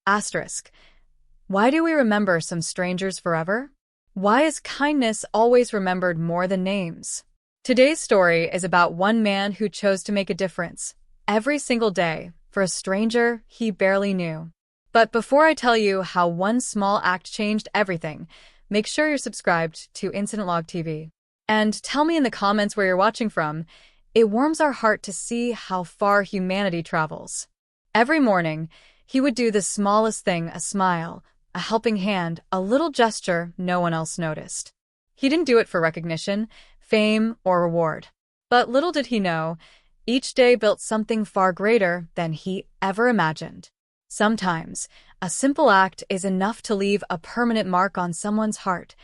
Asterisk. Why do we remember some strangers forever? Why is kindness always remembered more than names? Today's story is about one man who chose to make a difference every single day for a stranger he barely knew. But before I tell you how one small act changed everything, make sure you're subscribed to Incident Log TV. And tell me in the comments where you're watching from. It warms our heart to see how far humanity travels. Every morning, he would do the smallest thing, a smile, a helping hand, a little gesture no one else noticed. He didn't do it for recognition, fame, or reward. But little did he know, each day built something far greater than he ever imagined. Sometimes, a simple act is enough to leave a permanent mark on someone's heart.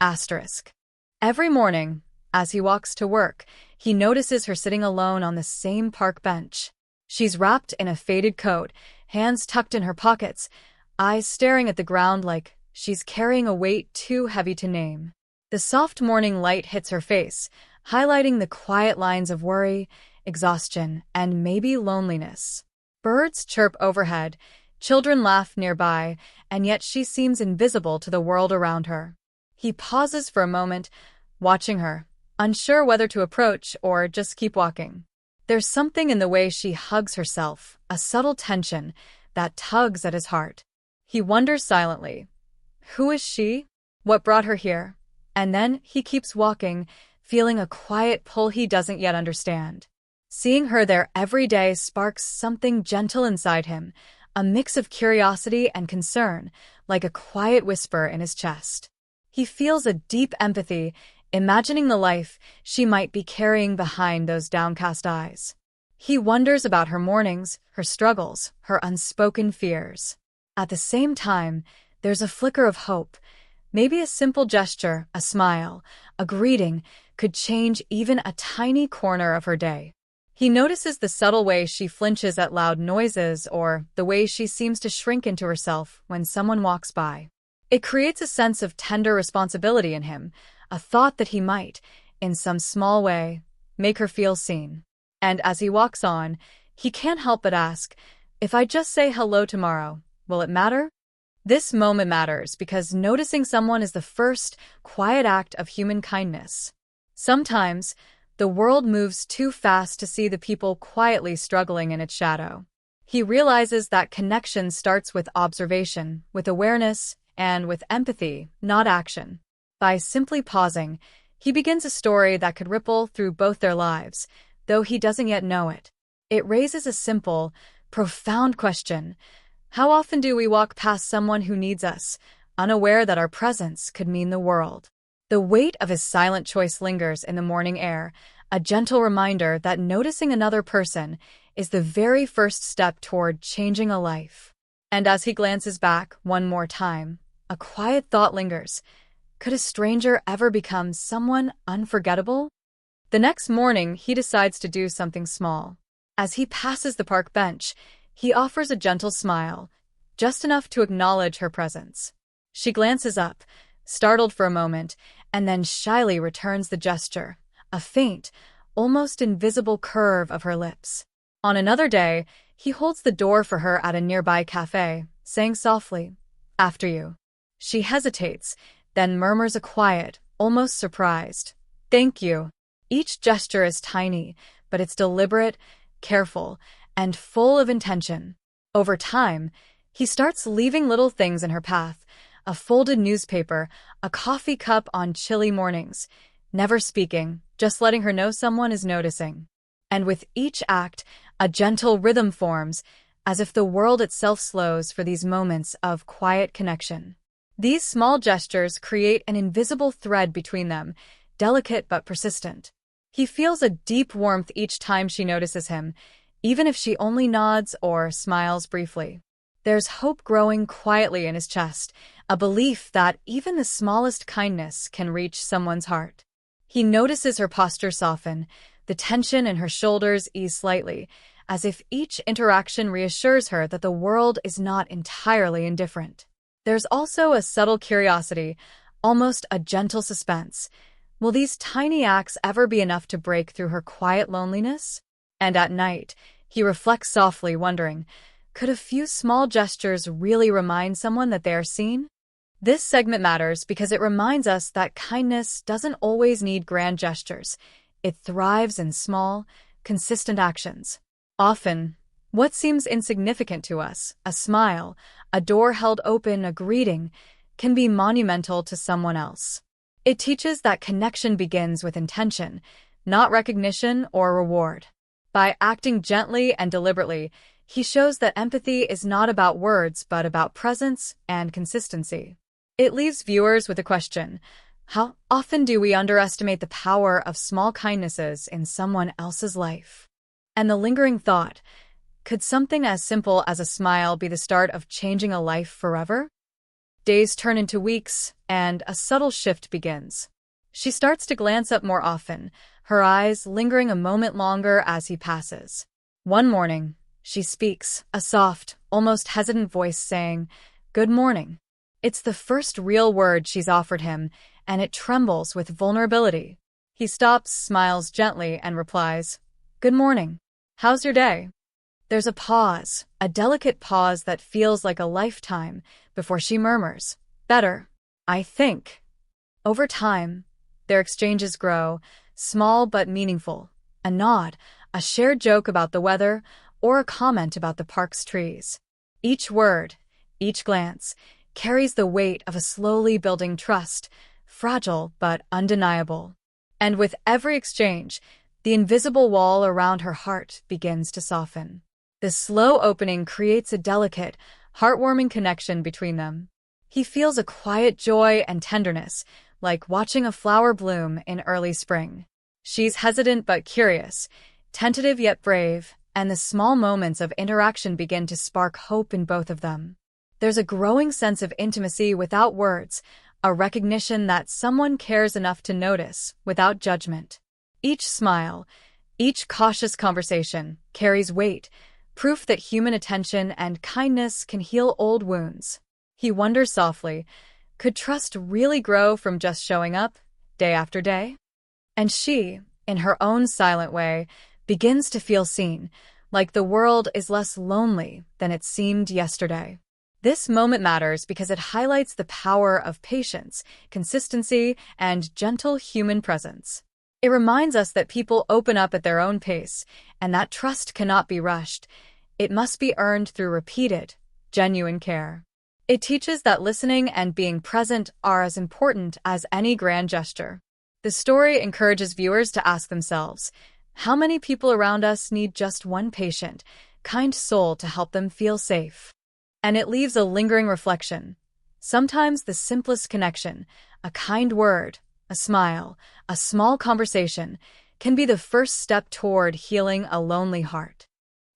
Asterisk. Every morning, as he walks to work, he notices her sitting alone on the same park bench. She's wrapped in a faded coat, hands tucked in her pockets, eyes staring at the ground like she's carrying a weight too heavy to name. The soft morning light hits her face, highlighting the quiet lines of worry, exhaustion, and maybe loneliness. Birds chirp overhead, children laugh nearby, and yet she seems invisible to the world around her. He pauses for a moment, watching her, unsure whether to approach or just keep walking. There's something in the way she hugs herself, a subtle tension that tugs at his heart. He wonders silently, who is she? What brought her here? And then he keeps walking, feeling a quiet pull he doesn't yet understand. Seeing her there every day sparks something gentle inside him, a mix of curiosity and concern, like a quiet whisper in his chest. He feels a deep empathy, imagining the life she might be carrying behind those downcast eyes. He wonders about her mornings, her struggles, her unspoken fears. At the same time, there's a flicker of hope. Maybe a simple gesture, a smile, a greeting could change even a tiny corner of her day. He notices the subtle way she flinches at loud noises or the way she seems to shrink into herself when someone walks by. It creates a sense of tender responsibility in him, a thought that he might, in some small way, make her feel seen. And as he walks on, he can't help but ask, if I just say hello tomorrow, will it matter? This moment matters because noticing someone is the first quiet act of human kindness. Sometimes, the world moves too fast to see the people quietly struggling in its shadow. He realizes that connection starts with observation, with awareness, and with empathy, not action. By simply pausing, he begins a story that could ripple through both their lives, though he doesn't yet know it. It raises a simple, profound question. How often do we walk past someone who needs us, unaware that our presence could mean the world? The weight of his silent choice lingers in the morning air, a gentle reminder that noticing another person is the very first step toward changing a life. And as he glances back one more time, a quiet thought lingers. Could a stranger ever become someone unforgettable? The next morning, he decides to do something small. As he passes the park bench, he offers a gentle smile, just enough to acknowledge her presence. She glances up, startled for a moment, and then shyly returns the gesture, a faint, almost invisible curve of her lips. On another day, he holds the door for her at a nearby cafe, saying softly, "After you." She hesitates, then murmurs a quiet, almost surprised, "Thank you." Each gesture is tiny, but it's deliberate, careful, and full of intention. Over time, he starts leaving little things in her path, a folded newspaper, a coffee cup on chilly mornings, never speaking, just letting her know someone is noticing. And with each act, a gentle rhythm forms, as if the world itself slows for these moments of quiet connection. These small gestures create an invisible thread between them, delicate but persistent. He feels a deep warmth each time she notices him, even if she only nods or smiles briefly. There's hope growing quietly in his chest, a belief that even the smallest kindness can reach someone's heart. He notices her posture soften, the tension in her shoulders ease slightly, as if each interaction reassures her that the world is not entirely indifferent. There's also a subtle curiosity, almost a gentle suspense. Will these tiny acts ever be enough to break through her quiet loneliness? And at night, he reflects softly, wondering, Could a few small gestures really remind someone that they are seen? This segment matters because it reminds us that kindness doesn't always need grand gestures. It thrives in small, consistent actions. Often, what seems insignificant to us, a smile, a door held open, a greeting, can be monumental to someone else. It teaches that connection begins with intention, not recognition or reward. By acting gently and deliberately, he shows that empathy is not about words but about presence and consistency. It leaves viewers with a question: how often do we underestimate the power of small kindnesses in someone else's life? And the lingering thought: could something as simple as a smile be the start of changing a life forever? Days turn into weeks, and a subtle shift begins. She starts to glance up more often, her eyes lingering a moment longer as he passes. One morning, she speaks, a soft, almost hesitant voice saying, "Good morning." It's the first real word she's offered him, and it trembles with vulnerability. He stops, smiles gently, and replies, "Good morning. How's your day?" There's a pause, a delicate pause that feels like a lifetime, before she murmurs, "Better, I think." Over time, their exchanges grow, small but meaningful. A nod, a shared joke about the weather, or a comment about the park's trees. Each word, each glance, carries the weight of a slowly building trust, fragile but undeniable. And with every exchange, the invisible wall around her heart begins to soften. The slow opening creates a delicate, heartwarming connection between them. He feels a quiet joy and tenderness, like watching a flower bloom in early spring. She's hesitant but curious, tentative yet brave, and the small moments of interaction begin to spark hope in both of them. There's a growing sense of intimacy without words, a recognition that someone cares enough to notice without judgment. Each smile, each cautious conversation, carries weight, proof that human attention and kindness can heal old wounds. He wonders softly, could trust really grow from just showing up, day after day? And she, in her own silent way, begins to feel seen, like the world is less lonely than it seemed yesterday. This moment matters because it highlights the power of patience, consistency, and gentle human presence. It reminds us that people open up at their own pace, and that trust cannot be rushed. It must be earned through repeated, genuine care. It teaches that listening and being present are as important as any grand gesture. The story encourages viewers to ask themselves, how many people around us need just one patient, kind soul to help them feel safe? And it leaves a lingering reflection. Sometimes the simplest connection, a kind word, a smile, a small conversation, can be the first step toward healing a lonely heart.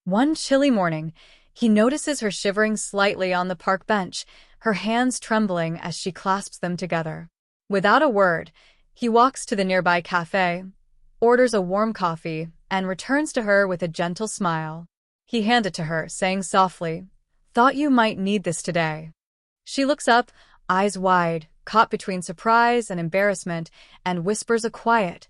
One chilly morning, he notices her shivering slightly on the park bench, her hands trembling as she clasps them together. Without a word, he walks to the nearby cafe, orders a warm coffee, and returns to her with a gentle smile. He hands it to her, saying softly, "Thought you might need this today." She looks up, eyes wide, caught between surprise and embarrassment, and whispers a quiet,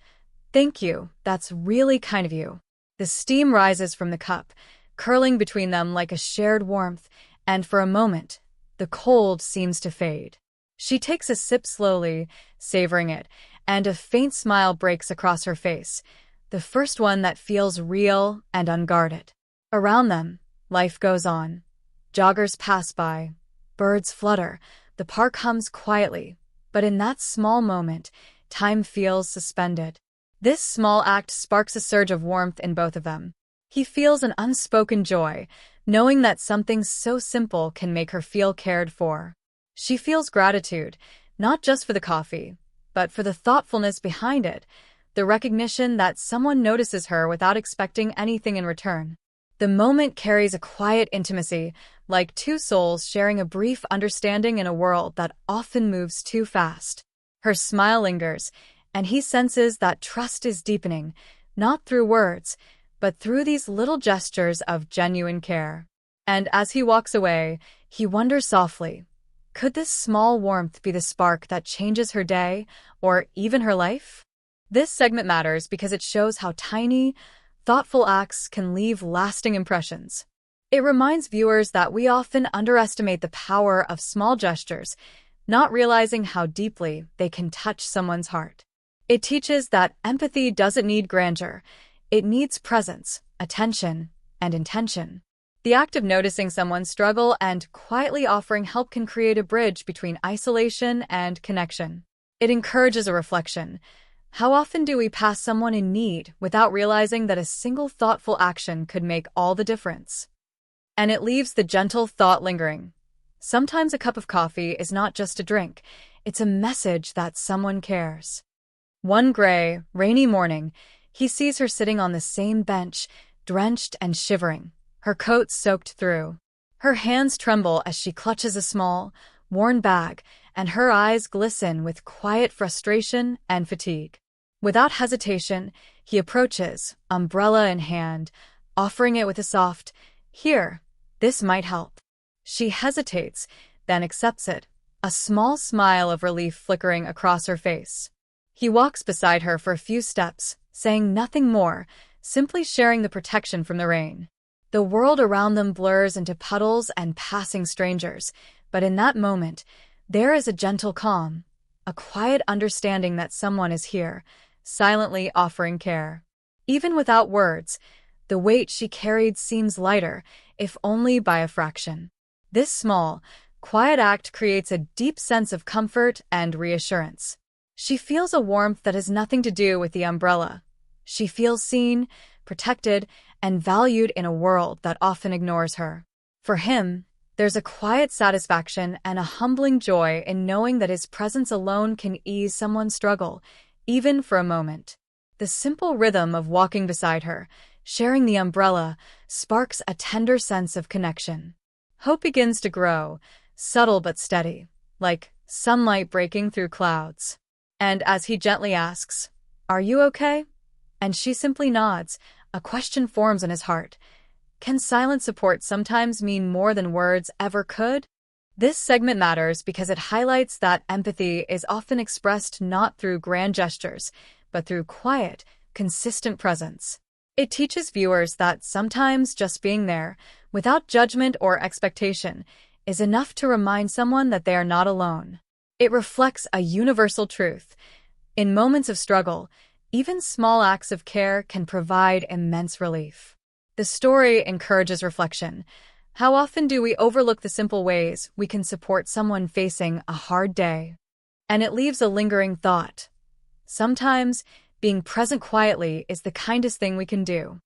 "Thank you, that's really kind of you." The steam rises from the cup, curling between them like a shared warmth, and for a moment, the cold seems to fade. She takes a sip slowly, savoring it, and a faint smile breaks across her face, the first one that feels real and unguarded. Around them, life goes on. Joggers pass by, birds flutter, the park hums quietly, but in that small moment, time feels suspended. This small act sparks a surge of warmth in both of them. He feels an unspoken joy, knowing that something so simple can make her feel cared for. She feels gratitude, not just for the coffee, but for the thoughtfulness behind it, the recognition that someone notices her without expecting anything in return. The moment carries a quiet intimacy, like two souls sharing a brief understanding in a world that often moves too fast. Her smile lingers, and he senses that trust is deepening, not through words, but through these little gestures of genuine care. And as he walks away, he wonders softly, could this small warmth be the spark that changes her day, or even her life? This segment matters because it shows how tiny, thoughtful acts can leave lasting impressions. It reminds viewers that we often underestimate the power of small gestures, not realizing how deeply they can touch someone's heart. It teaches that empathy doesn't need grandeur. It needs presence, attention, and intention. The act of noticing someone's struggle and quietly offering help can create a bridge between isolation and connection. It encourages a reflection. How often do we pass someone in need without realizing that a single thoughtful action could make all the difference? And it leaves the gentle thought lingering. Sometimes a cup of coffee is not just a drink, it's a message that someone cares. One gray, rainy morning, he sees her sitting on the same bench, drenched and shivering, her coat soaked through. Her hands tremble as she clutches a small, worn bag, and her eyes glisten with quiet frustration and fatigue. Without hesitation, he approaches, umbrella in hand, offering it with a soft, "Here, this might help." She hesitates, then accepts it, a small smile of relief flickering across her face. He walks beside her for a few steps, saying nothing more, simply sharing the protection from the rain. The world around them blurs into puddles and passing strangers, but in that moment, there is a gentle calm, a quiet understanding that someone is here, silently offering care. Even without words, the weight she carried seems lighter, if only by a fraction. This small, quiet act creates a deep sense of comfort and reassurance. She feels a warmth that has nothing to do with the umbrella. She feels seen, protected, and valued in a world that often ignores her. For him, there's a quiet satisfaction and a humbling joy in knowing that his presence alone can ease someone's struggle, even for a moment. The simple rhythm of walking beside her, sharing the umbrella, sparks a tender sense of connection. Hope begins to grow, subtle but steady, like sunlight breaking through clouds. And as he gently asks, "Are you okay?" and she simply nods, a question forms in his heart. Can silent support sometimes mean more than words ever could? This segment matters because it highlights that empathy is often expressed not through grand gestures, but through quiet, consistent presence. It teaches viewers that sometimes just being there, without judgment or expectation, is enough to remind someone that they are not alone. It reflects a universal truth. In moments of struggle, even small acts of care can provide immense relief. The story encourages reflection. How often do we overlook the simple ways we can support someone facing a hard day? And it leaves a lingering thought. Sometimes, being present quietly is the kindest thing we can do.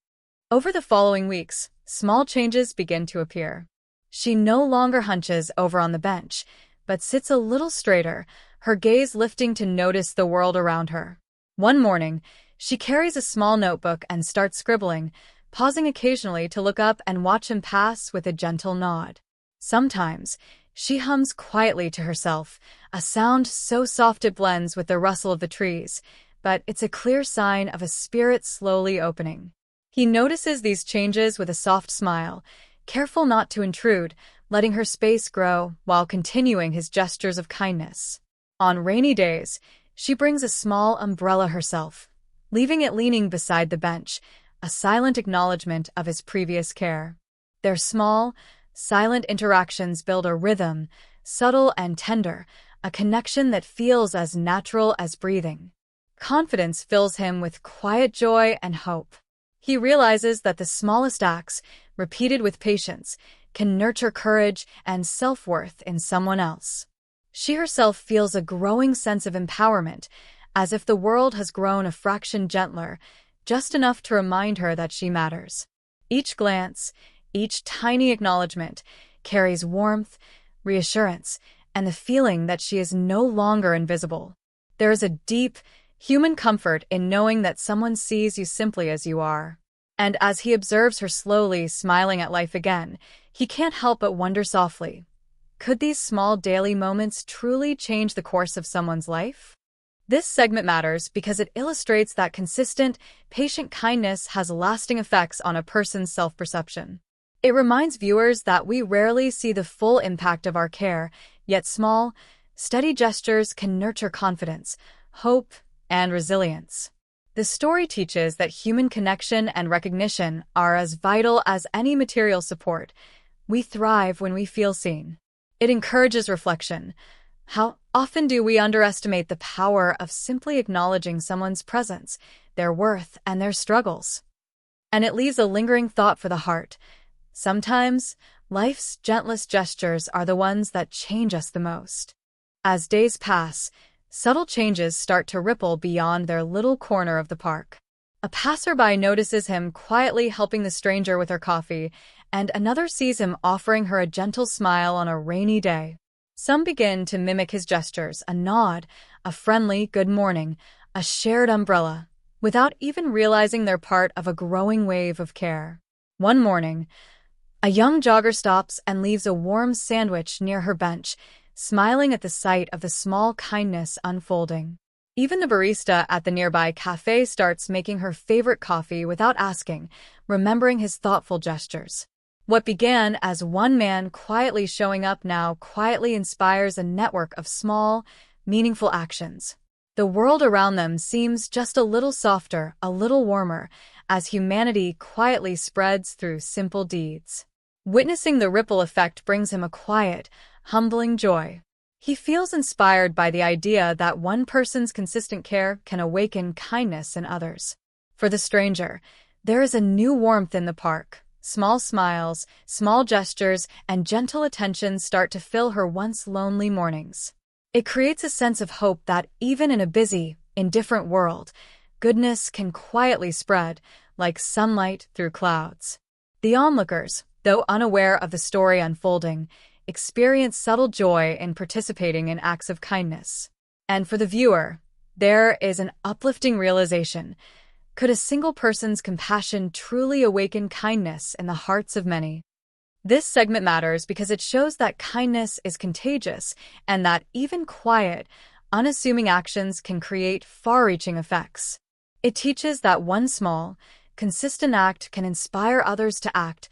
Over the following weeks, small changes begin to appear. She no longer hunches over on the bench, but sits a little straighter, her gaze lifting to notice the world around her. One morning, she carries a small notebook and starts scribbling, pausing occasionally to look up and watch him pass with a gentle nod. Sometimes, she hums quietly to herself, a sound so soft it blends with the rustle of the trees, but it's a clear sign of a spirit slowly opening. He notices these changes with a soft smile, careful not to intrude, letting her space grow while continuing his gestures of kindness. On rainy days, she brings a small umbrella herself, leaving it leaning beside the bench, a silent acknowledgement of his previous care. Their small, silent interactions build a rhythm, subtle and tender, a connection that feels as natural as breathing. Confidence fills him with quiet joy and hope. He realizes that the smallest acts, repeated with patience, can nurture courage and self-worth in someone else. She herself feels a growing sense of empowerment, as if the world has grown a fraction gentler, just enough to remind her that she matters. Each glance, each tiny acknowledgement, carries warmth, reassurance, and the feeling that she is no longer invisible. There is a deep, human comfort in knowing that someone sees you simply as you are. And as he observes her slowly smiling at life again, he can't help but wonder softly, could these small daily moments truly change the course of someone's life? This segment matters because it illustrates that consistent, patient kindness has lasting effects on a person's self-perception. It reminds viewers that we rarely see the full impact of our care, yet small, steady gestures can nurture confidence, hope, and resilience. The story teaches that human connection and recognition are as vital as any material support. We thrive when we feel seen. It encourages reflection. How often do we underestimate the power of simply acknowledging someone's presence, their worth, and their struggles? And it leaves a lingering thought for the heart. Sometimes, life's gentlest gestures are the ones that change us the most. As days pass, subtle changes start to ripple beyond their little corner of the park. A passerby notices him quietly helping the stranger with her coffee, and another sees him offering her a gentle smile on a rainy day. Some begin to mimic his gestures, a nod, a friendly good morning, a shared umbrella, without even realizing they're part of a growing wave of care. One morning, a young jogger stops and leaves a warm sandwich near her bench, smiling at the sight of the small kindness unfolding. Even the barista at the nearby cafe starts making her favorite coffee without asking, remembering his thoughtful gestures. What began as one man quietly showing up now quietly inspires a network of small, meaningful actions. The world around them seems just a little softer, a little warmer, as humanity quietly spreads through simple deeds. Witnessing the ripple effect brings him a quiet, humbling joy. He feels inspired by the idea that one person's consistent care can awaken kindness in others. For the stranger, there is a new warmth in the park. Small smiles, small gestures, and gentle attentions start to fill her once lonely mornings. It creates a sense of hope that even in a busy, indifferent world, goodness can quietly spread, like sunlight through clouds. The onlookers, though unaware of the story unfolding, experience subtle joy in participating in acts of kindness. And for the viewer, there is an uplifting realization. Could a single person's compassion truly awaken kindness in the hearts of many? This segment matters because it shows that kindness is contagious and that even quiet, unassuming actions can create far-reaching effects. It teaches that one small, consistent act can inspire others to act,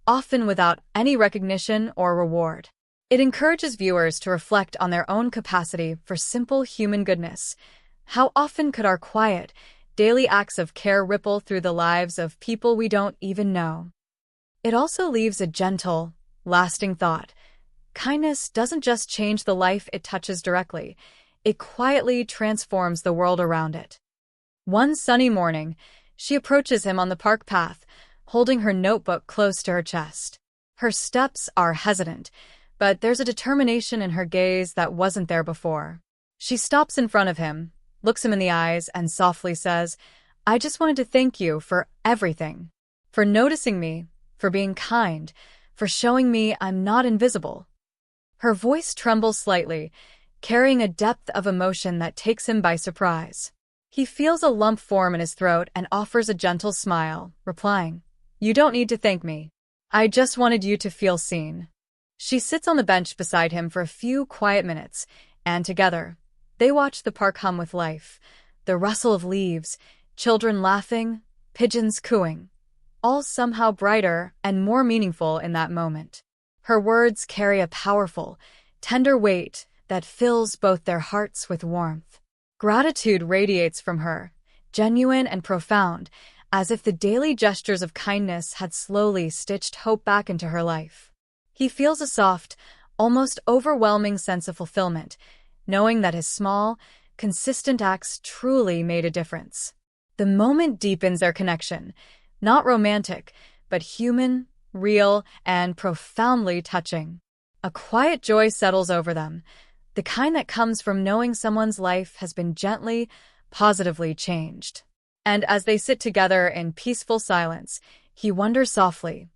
often without any recognition or reward. It encourages viewers to reflect on their own capacity for simple human goodness. How often could our quiet, daily acts of care ripple through the lives of people we don't even know? It also leaves a gentle, lasting thought. Kindness doesn't just change the life it touches directly, it quietly transforms the world around it. One sunny morning, she approaches him on the park path, holding her notebook close to her chest. Her steps are hesitant, but there's a determination in her gaze that wasn't there before. She stops in front of him, looks him in the eyes, and softly says, "I just wanted to thank you for everything. For noticing me, for being kind, for showing me I'm not invisible." Her voice trembles slightly, carrying a depth of emotion that takes him by surprise. He feels a lump form in his throat and offers a gentle smile, replying, "You don't need to thank me. I just wanted you to feel seen." She sits on the bench beside him for a few quiet minutes, and together, they watch the park hum with life. The rustle of leaves, children laughing, pigeons cooing, all somehow brighter and more meaningful in that moment. Her words carry a powerful, tender weight that fills both their hearts with warmth. Gratitude radiates from her, genuine and profound, as if the daily gestures of kindness had slowly stitched hope back into her life. He feels a soft, almost overwhelming sense of fulfillment, knowing that his small, consistent acts truly made a difference. The moment deepens their connection, not romantic, but human, real, and profoundly touching. A quiet joy settles over them, the kind that comes from knowing someone's life has been gently, positively changed. And as they sit together in peaceful silence, he wonders softly,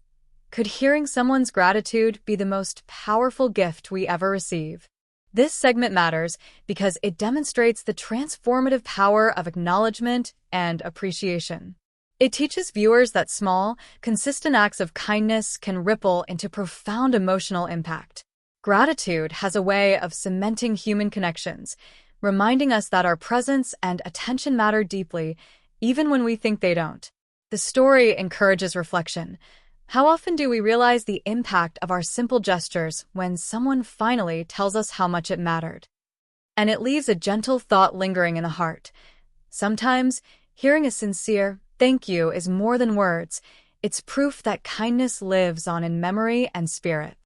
could hearing someone's gratitude be the most powerful gift we ever receive? This segment matters because it demonstrates the transformative power of acknowledgement and appreciation. It teaches viewers that small, consistent acts of kindness can ripple into profound emotional impact. Gratitude has a way of cementing human connections, reminding us that our presence and attention matter deeply, even when we think they don't. The story encourages reflection. How often do we realize the impact of our simple gestures when someone finally tells us how much it mattered? And it leaves a gentle thought lingering in the heart. Sometimes, Hearing a sincere thank you is more than words. It's proof that kindness lives on in memory and spirit.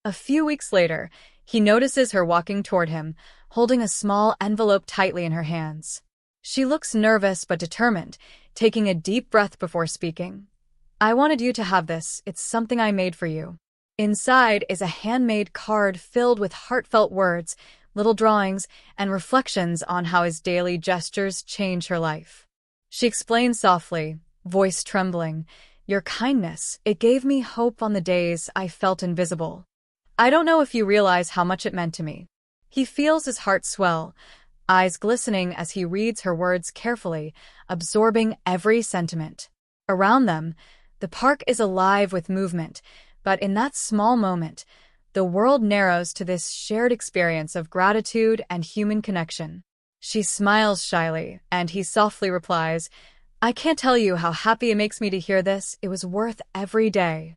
A few weeks later, he notices her walking toward him, holding a small envelope tightly in her hands. She looks nervous but determined, taking a deep breath before speaking. "I wanted you to have this. It's something I made for you." Inside is a handmade card filled with heartfelt words, little drawings, and reflections on how his daily gestures change her life. She explains softly, voice trembling, "Your kindness, it gave me hope on the days I felt invisible. I don't know if you realize how much it meant to me." He feels his heart swell, eyes glistening as he reads her words carefully, absorbing every sentiment. Around them, the park is alive with movement, but in that small moment, the world narrows to this shared experience of gratitude and human connection. She smiles shyly, and he softly replies, "I can't tell you how happy it makes me to hear this. It was worth every day."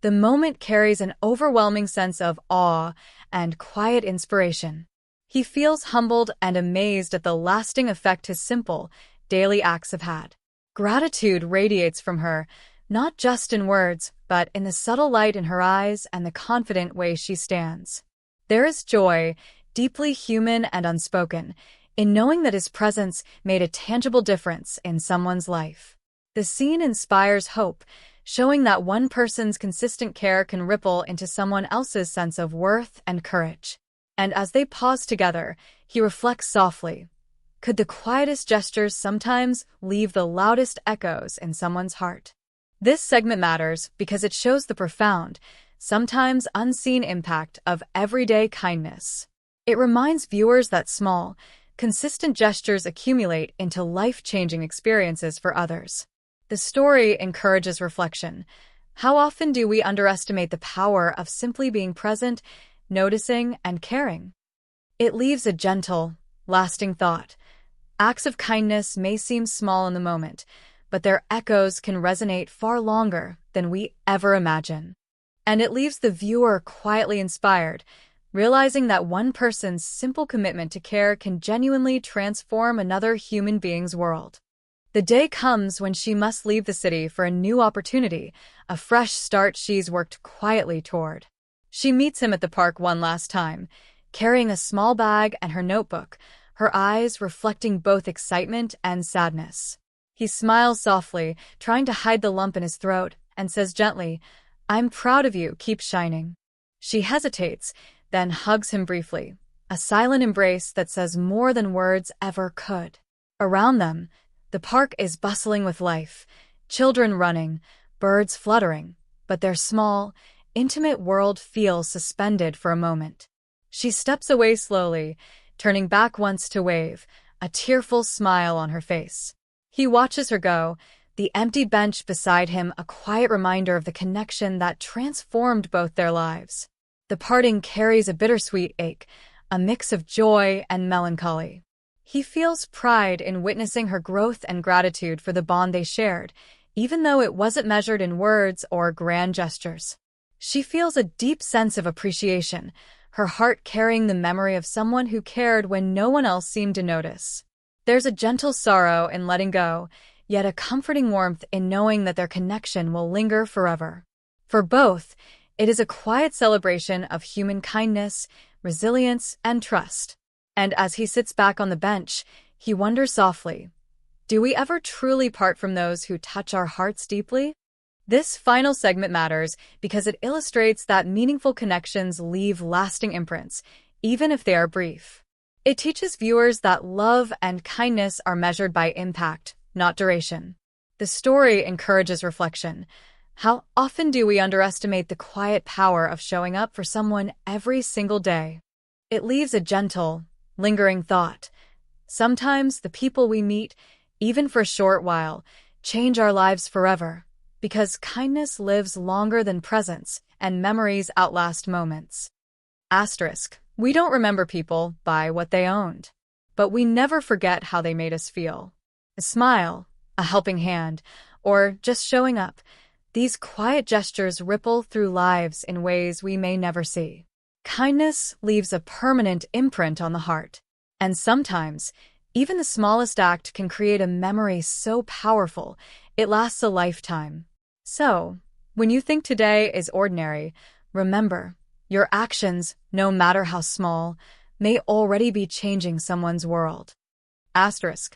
The moment carries an overwhelming sense of awe and quiet inspiration. He feels humbled and amazed at the lasting effect his simple, daily acts have had. Gratitude radiates from her, not just in words, but in the subtle light in her eyes and the confident way she stands. There is joy, deeply human and unspoken, in knowing that his presence made a tangible difference in someone's life. The scene inspires hope, showing that one person's consistent care can ripple into someone else's sense of worth and courage. And as they pause together, he reflects softly, could the quietest gestures sometimes leave the loudest echoes in someone's heart? This segment matters because it shows the profound, sometimes unseen impact of everyday kindness. It reminds viewers that small, consistent gestures accumulate into life-changing experiences for others. The story encourages reflection. How often do we underestimate the power of simply being present, noticing, and caring? It leaves a gentle, lasting thought. Acts of kindness may seem small in the moment, but their echoes can resonate far longer than we ever imagine. And it leaves the viewer quietly inspired, realizing that one person's simple commitment to care can genuinely transform another human being's world. The day comes when she must leave the city for a new opportunity, a fresh start she's worked quietly toward. She meets him at the park one last time, carrying a small bag and her notebook, her eyes reflecting both excitement and sadness. He smiles softly, trying to hide the lump in his throat, and says gently, "I'm proud of you, keep shining." She hesitates, then hugs him briefly, a silent embrace that says more than words ever could. Around them, the park is bustling with life, children running, birds fluttering, but their small, intimate world feels suspended for a moment. She steps away slowly, turning back once to wave, a tearful smile on her face. He watches her go, the empty bench beside him a quiet reminder of the connection that transformed both their lives. The parting carries a bittersweet ache, a mix of joy and melancholy. He feels pride in witnessing her growth and gratitude for the bond they shared, even though it wasn't measured in words or grand gestures. She feels a deep sense of appreciation, her heart carrying the memory of someone who cared when no one else seemed to notice. There's a gentle sorrow in letting go, yet a comforting warmth in knowing that their connection will linger forever. For both, it is a quiet celebration of human kindness, resilience, and trust. And as he sits back on the bench, he wonders softly, do we ever truly part from those who touch our hearts deeply? This final segment matters because it illustrates that meaningful connections leave lasting imprints, even if they are brief. It teaches viewers that love and kindness are measured by impact, not duration. The story encourages reflection. How often do we underestimate the quiet power of showing up for someone every single day? It leaves a gentle, lingering thought. Sometimes the people we meet, even for a short while, change our lives forever, because kindness lives longer than presence and memories outlast moments. Asterisk. We don't remember people by what they owned, but we never forget how they made us feel. A smile, a helping hand, or just showing up. These quiet gestures ripple through lives in ways we may never see. Kindness leaves a permanent imprint on the heart, and sometimes, Even the smallest act can create a memory so powerful, it lasts a lifetime. So, when you think today is ordinary, remember, your actions, no matter how small, may already be changing someone's world. Asterisk.